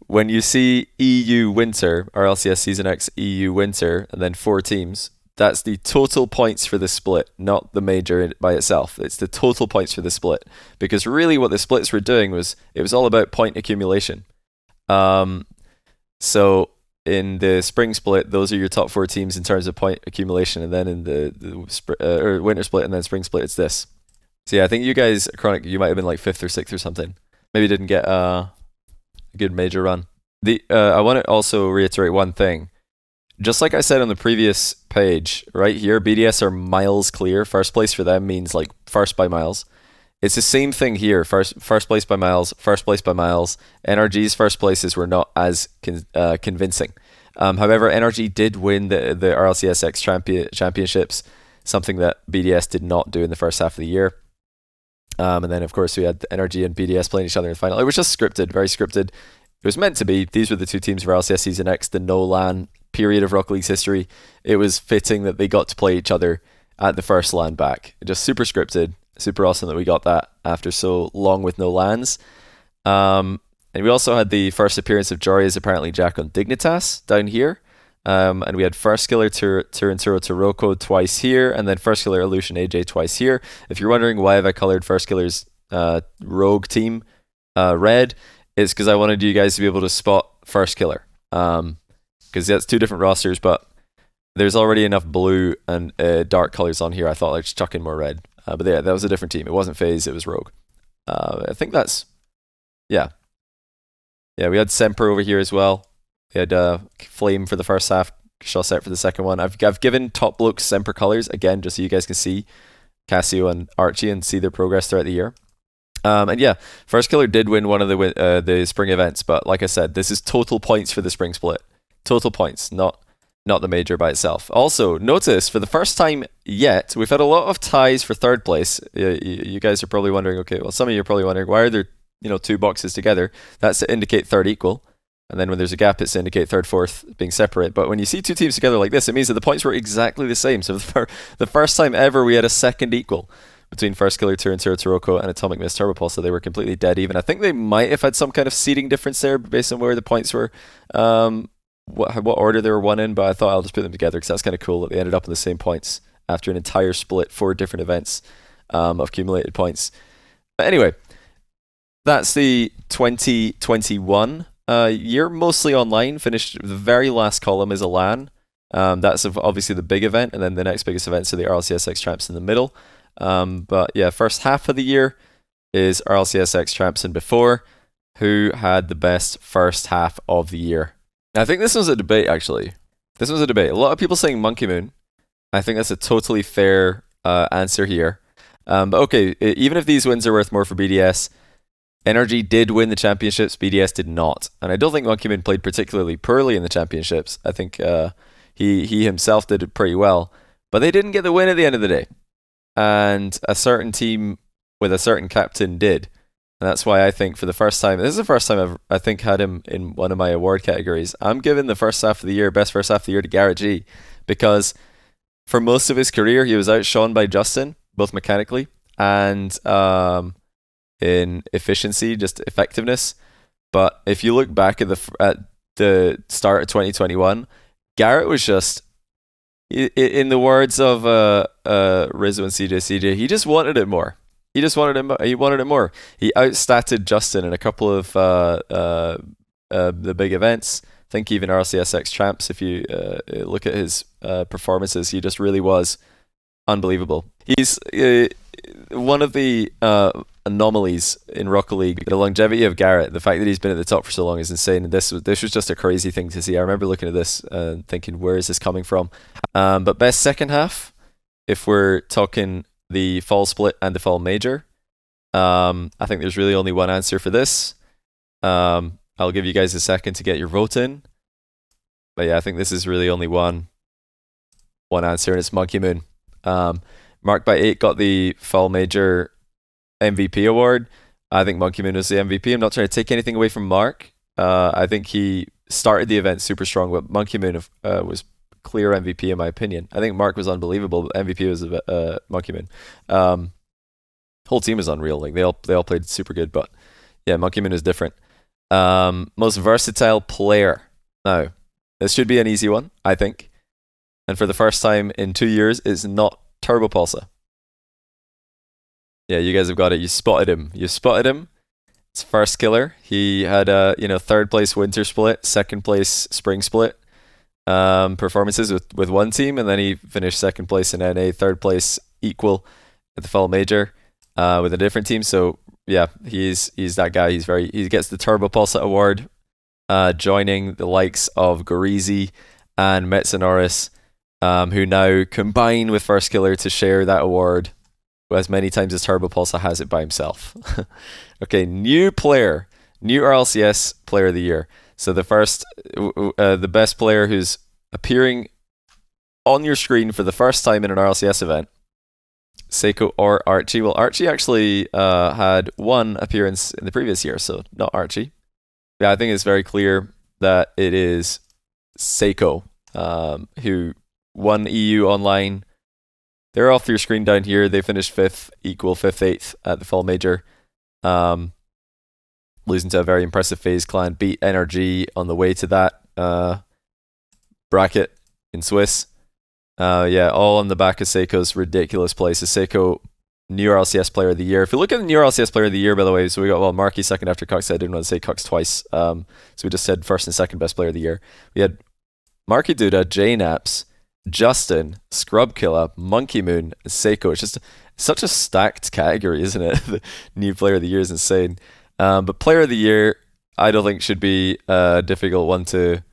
When you see EU Winter, or LCS Season X EU Winter, and then 4 teams, that's the total points for the split, not the major by itself. It's the total points for the split. Because really what the splits were doing was, it was all about point accumulation. So in the spring split, those are your top 4 teams in terms of point accumulation, and then in the winter split and then spring split, it's this. So yeah, I think you guys, Chronic, you might have been like 5th or 6th or something. Maybe didn't get a good major run. I want to also reiterate one thing. Just like I said on the previous page, right here, BDS are miles clear. First place for them means like first by miles. It's the same thing here. First place by miles, first place by miles. NRG's first places were not as convincing. However, NRG did win the RLCSX championships, something that BDS did not do in the first half of the year. And then, of course, we had NRG and BDS playing each other in the final. It was just scripted, very scripted. It was meant to be. These were the 2 teams for RLCS Season X, the no-LAN period of Rocket League's history. It was fitting that they got to play each other at the first LAN back. Just super scripted. Super awesome that we got that after so long with no LANs. And we also had the first appearance of Jory as apparently Jack on Dignitas down here. And we had first killer Turinturo Taroko twice here, and then first killer Illusion AJ twice here. If you're wondering why have I colored first killer's rogue team red, it's because I wanted you guys to be able to spot first killer. Because that's 2 different rosters, but there's already enough blue and dark colors on here. I thought I'd just chuck in more red. But yeah, that was a different team. It wasn't FaZe, it was Rogue. I think that's, yeah. Yeah, we had Semper over here as well. We had Flame for the first half, Shawset for the second one. I've given top looks Semper colors, again, just so you guys can see Cassio and Archie and see their progress throughout the year. And yeah, First Killer did win one of the spring events, but like I said, this is total points for the spring split. Total points, not the major by itself. Also, notice for the first time yet, we've had a lot of ties for third place. You guys are probably wondering, okay, well, some of you are probably wondering, why are there 2 boxes together? That's to indicate third equal. And then when there's a gap, it's to indicate third, fourth being separate. But when you see two teams together like this, it means that the points were exactly the same. So for the first time ever, we had a second equal between First Killer 2 and Turo Taroko and Atomic Mist Turbopulse. So they were completely dead even. I think they might have had some kind of seeding difference there based on where the points were, what order they were won in. But I thought I'll just put them together because that's kind of cool that they ended up in the same points after an entire split, 4 different events of accumulated points. But anyway, that's the 2021 year, mostly online. Finished, the very last column is a LAN. That's obviously the big event, and then the next biggest events are the RLCSX champs in the middle. But yeah, first half of the year is RLCSX champs and before. Who had the best first half of the year? I think this was a debate, actually. This was a debate. A lot of people saying Monkey Moon. I think that's a totally fair answer here. But okay, even if these wins are worth more for BDS, NRG did win the championships, BDS did not. And I don't think Monkey Moon played particularly poorly in the championships. I think he himself did it pretty well. But they didn't get the win at the end of the day. And a certain team with a certain captain did. And that's why I think for the first time, this is the first time I've, I think, had him in one of my award categories. I'm giving the first half of the year, best first half of the year to Garrett G. Because for most of his career, he was outshone by Justin, both mechanically and in efficiency, just effectiveness. But if you look back at the start of 2021, Garrett was just, in the words of Rizzo and CJ, he just wanted it more. He just wanted it. He wanted it more. He outstatted Justin in a couple of the big events. I think even RCSX champs. If you look at his performances, he just really was unbelievable. He's one of the anomalies in Rocket League. The longevity of Garrett, the fact that he's been at the top for so long, is insane. And this was just a crazy thing to see. I remember looking at this and thinking, where is this coming from? But best second half, if we're talking the fall split and the fall major, I think there's really only one answer for this. I'll give you guys a second to get your vote in. But yeah, I think this is really only one answer, and it's Monkey Moon. Mark by 8 got the fall major MVP award. I think Monkey Moon was the MVP. I'm not trying to take anything away from Mark. I think he started the event super strong, but Monkey Moon was clear MVP in my opinion. I think Mark was unbelievable, but MVP was Monkey Moon. Whole team is unreal. Like they all played super good, but yeah, Monkey Moon is different. Most versatile player. Now, this should be an easy one, I think. And for the first time in 2 years, it's not Turbopulsa. Yeah, you guys have got it. You spotted him. It's First Killer. He had a third place winter split, second place spring split performances with one team, and then he finished second place in NA, third place equal at the fall major with a different team. So yeah, he's that guy. He gets the Turbopulsa award, joining the likes of Gorizi and Metsonoris, who now combine with First Killer to share that award as many times as Turbopulsa has it by himself. Okay, new RLCS player of the year. So the first, the best player who's appearing on your screen for the first time in an RLCS event, Seiko or Archie. Well, Archie actually had one appearance in the previous year, so not Archie. Yeah, I think it's very clear that it is Seiko, who won EU online. They're off your screen down here. They finished 5th, equal 5th, 8th at the fall major. Losing to a very impressive FaZe clan, beat NRG on the way to that bracket in Swiss. Yeah, all on the back of Seiko's ridiculous play. So Seiko, new RLCS player of the year. If you look at the new RLCS player of the year, by the way, so we got, Marky second after Cux. I didn't want to say Cux twice. So we just said first and second best player of the year. We had Marky Duda, JNaps, Justin, Scrub Killer, Monkey Moon, and Seiko. It's just such a stacked category, isn't it? The new player of the year is insane. But player of the year, I don't think should be a difficult one to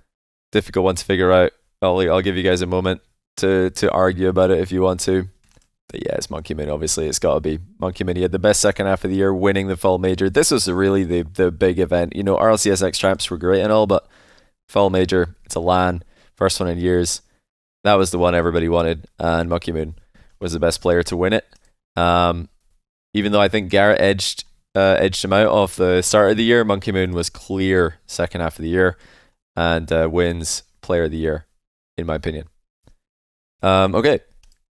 figure out. I'll give you guys a moment to argue about it if you want to. But yeah, it's Monkey Moon. Obviously, it's got to be Monkey Moon. He had the best second half of the year, winning the fall major. This was really the big event. RLCSX champs were great and all, but fall major, it's a LAN, first one in years. That was the one everybody wanted, and Monkey Moon was the best player to win it. Even though I think Garrett edged edged him out of the start of the year. Monkey Moon was clear second half of the year and wins player of the year, in my opinion. Okay,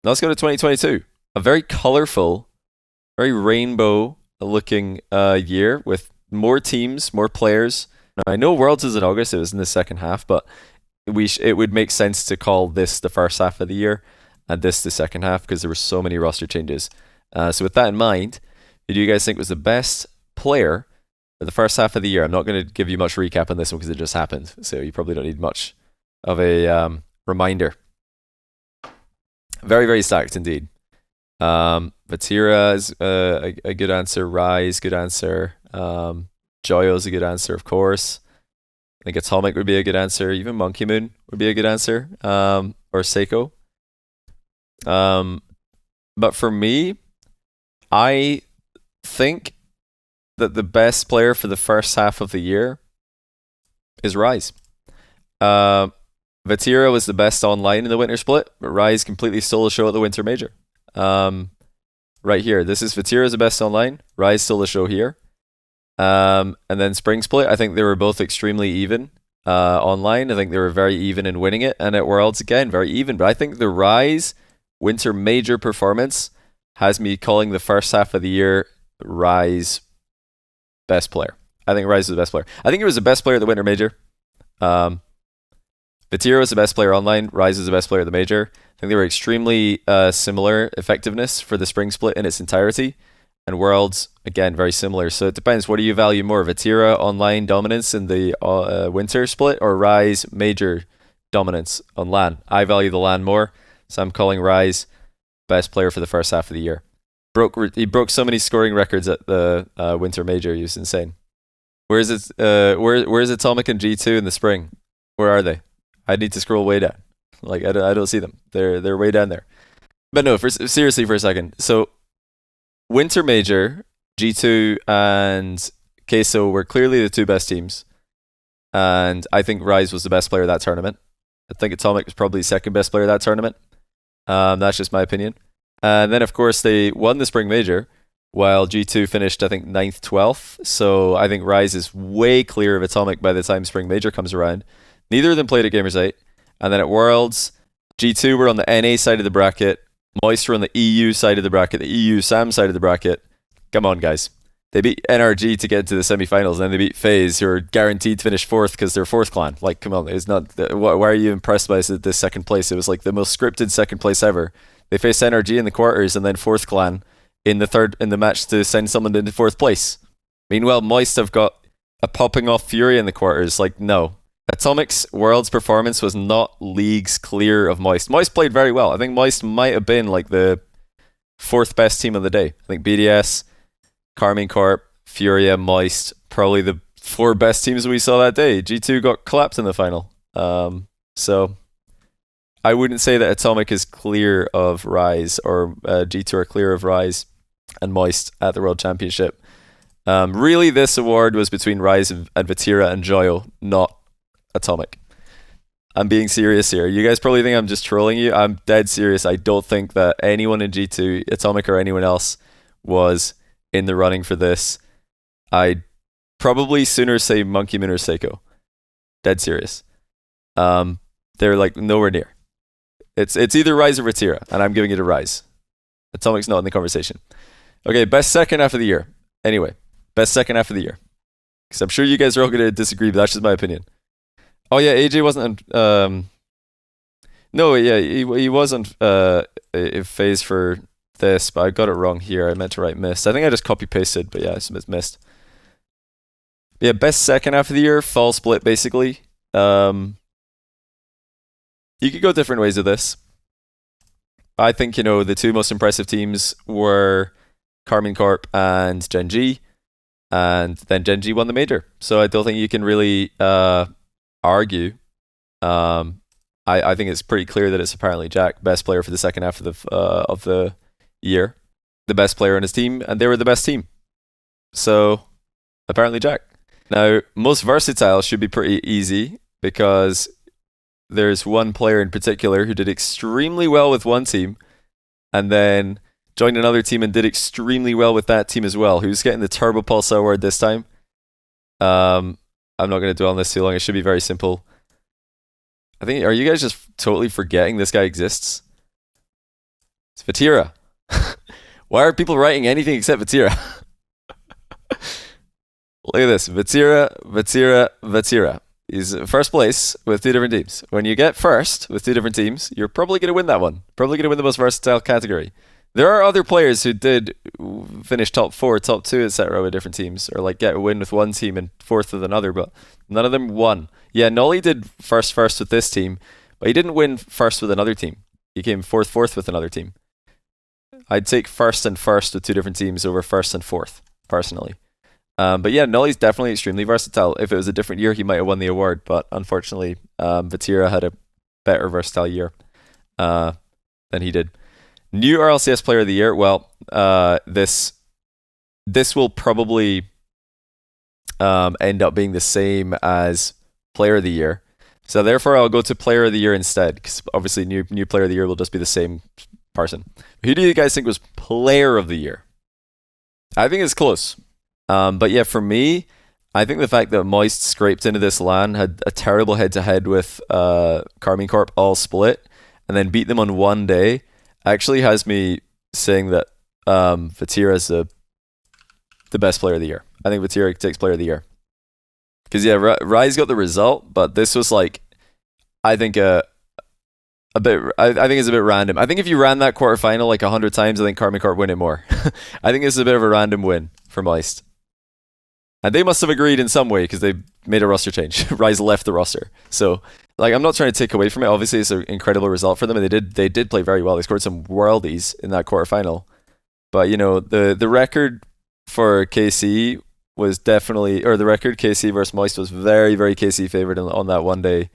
now let's go to 2022. A very colorful, very rainbow-looking year with more teams, more players. Now, I know Worlds is in August. It was in the second half, but it would make sense to call this the first half of the year and this the second half because there were so many roster changes. So with that in mind, who do you guys think was the best player for the first half of the year? I'm not going to give you much recap on this one because it just happened, so you probably don't need much of a reminder. Very, very stacked indeed. Vatira is a good answer. Rise, good answer. Joyo's a good answer, of course. I think Atomic would be a good answer. Even Monkey Moon would be a good answer. Or Seiko. But for me, I think that the best player for the first half of the year is Rise. Vatira was the best online in the winter split, but Rise completely stole the show at the winter major. Right here, this is Vatira's the best online. Rise stole the show here. And then spring split, I think they were both extremely even online. I think they were very even in winning it. And at Worlds, again, very even. But I think the Rise winter major performance has me calling the first half of the year Rise best player. I think Rise was the best player. I think he was the best player at the winter major. Vatira was the best player online. Rise was the best player at the major. I think they were extremely similar effectiveness for the spring split in its entirety. And Worlds, again, very similar. So it depends. What do you value more? Vatira online dominance in the winter split or Rise major dominance on LAN? I value the LAN more, so I'm calling Rise best player for the first half of the year. He broke so many scoring records at the winter major. He was insane. Where's Atomic and G2 in the spring? Where are they? I need to scroll way down. Like I don't see them. They're way down there. But no, seriously for a second. So winter major, G2 and Queso were clearly the two best teams. And I think Rise was the best player of that tournament. I think Atomic was probably the second best player of that tournament. That's just my opinion. And then, of course, they won the spring major, while G2 finished, I think, 9th, 12th. So I think Rise is way clear of Atomic by the time spring major comes around. Neither of them played at Gamers 8. And then at Worlds, G2 were on the NA side of the bracket. Moist were on the EU side of the bracket, the EU SAM side of the bracket. Come on, guys. They beat NRG to get to the semifinals, and then they beat FaZe, who are guaranteed to finish 4th because they're 4th clan. Like, come on, it's not. Why are you impressed by this second place? It was like the most scripted second place ever. They faced NRG in the quarters, and then 4th clan in the match to send someone into 4th place. Meanwhile, Moist have got a popping off Fury in the quarters. Like, no. Atomic's Worlds performance was not leagues clear of Moist. Moist played very well. I think Moist might have been like the 4th best team of the day. I think BDS, Carmine Corp, Furia, Moist, probably the 4 best teams we saw that day. G2 got collapsed in the final. So I wouldn't say that Atomic is clear of Rise or G2 are clear of Rise and Moist at the World Championship. Really, this award was between Rise and Vatira and Joyo, not Atomic. I'm being serious here. You guys probably think I'm just trolling you. I'm dead serious. I don't think that anyone in G2, Atomic or anyone else, was in the running for this. I'd probably sooner say Monkey Moon or Seiko. Dead serious. They're like nowhere near. It's either Rise or Vatira, and I'm giving it a Rise. Atomic's not in the conversation. Okay, best second half of the year. Anyway, best second half of the year. Because I'm sure you guys are all going to disagree, but that's just my opinion. Oh yeah, AJ wasn't. No, yeah, he wasn't FaZe for this, but I got it wrong here. I meant to write missed. I think I just copy pasted, but yeah, it's missed. Yeah, best second half of the year, fall split basically. You could go different ways with this. I think, the two most impressive teams were Carmine Corp and Gen G, and then Gen G won the major. So I don't think you can really argue. I think it's pretty clear that it's apparently Jack, best player for the second half of the year, the best player on his team, and they were the best team. So apparently Jack. Now, most versatile should be pretty easy because there's one player in particular who did extremely well with one team and then joined another team and did extremely well with that team as well. Who's getting the Turbo Pulse award this time? I'm not going to dwell on this too long. It should be very simple. I think, are you guys just totally forgetting this guy exists? It's Vatira. Why are people writing anything except Vatira? Look at this. Vatira. He's first place with 2 different teams. When you get first with 2 different teams, you're probably going to win that one. Probably going to win the most versatile category. There are other players who did finish top 4, top 2, etc. with different teams, or like get a win with one team and 4th with another, but none of them won. Yeah, Nolly did first with this team, but he didn't win first with another team. He came 4th with another team. I'd take first with 2 different teams over first and 4th, personally. But yeah, Nolly's definitely extremely versatile. If it was a different year, he might have won the award, but unfortunately, Vatira had a better versatile year than he did. New RLCS Player of the Year. Well, this will probably end up being the same as Player of the Year. So therefore, I'll go to Player of the Year instead, because obviously new Player of the Year will just be the same person. Who do you guys think was Player of the Year? I think it's close. But yeah, for me, I think the fact that Moist scraped into this LAN, had a terrible head-to-head with Carmine Corp all split, and then beat them on one day, actually has me saying that Vatira is the best Player of the Year. I think Vatira takes Player of the Year. Because yeah, Rise got the result, but this was like, I think I think it's a bit random. I think if you ran that quarterfinal like 100 times, I think Carmine Corp win it more. I think it's a bit of a random win for Moist. And they must have agreed in some way because they made a roster change. Rise left the roster. So, like, I'm not trying to take away from it. Obviously, it's an incredible result for them, and they did play very well. They scored some worldies in that quarterfinal. But, you know, the record for KC was definitely, or the record KC versus Moist was very, very KC favored on that one day.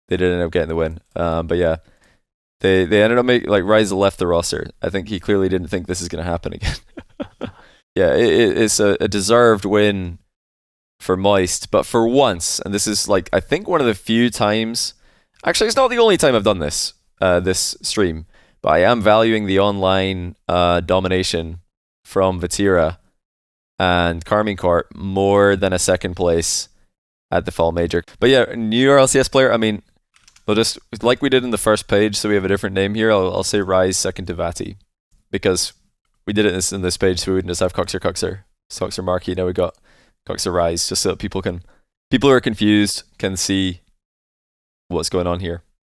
They did end up getting the win. But yeah, they ended up making, like, Rise left the roster. I think he clearly didn't think this is going to happen again. Yeah, it's a deserved win for Moist, but for once, and this is like, I think one of the few times, actually it's not the only time I've done this stream, but I am valuing the online domination from Vatira and Carmine Corp more than a second place at the Fall Major. But yeah, new RLCS player, I mean, we'll just, like we did in the first page, so we have a different name here, I'll say Rise second to Vati, because we did it in this page, so we wouldn't just have Coxer Marquee. Now we got Coxer Rise, just so that people who are confused can see what's going on here.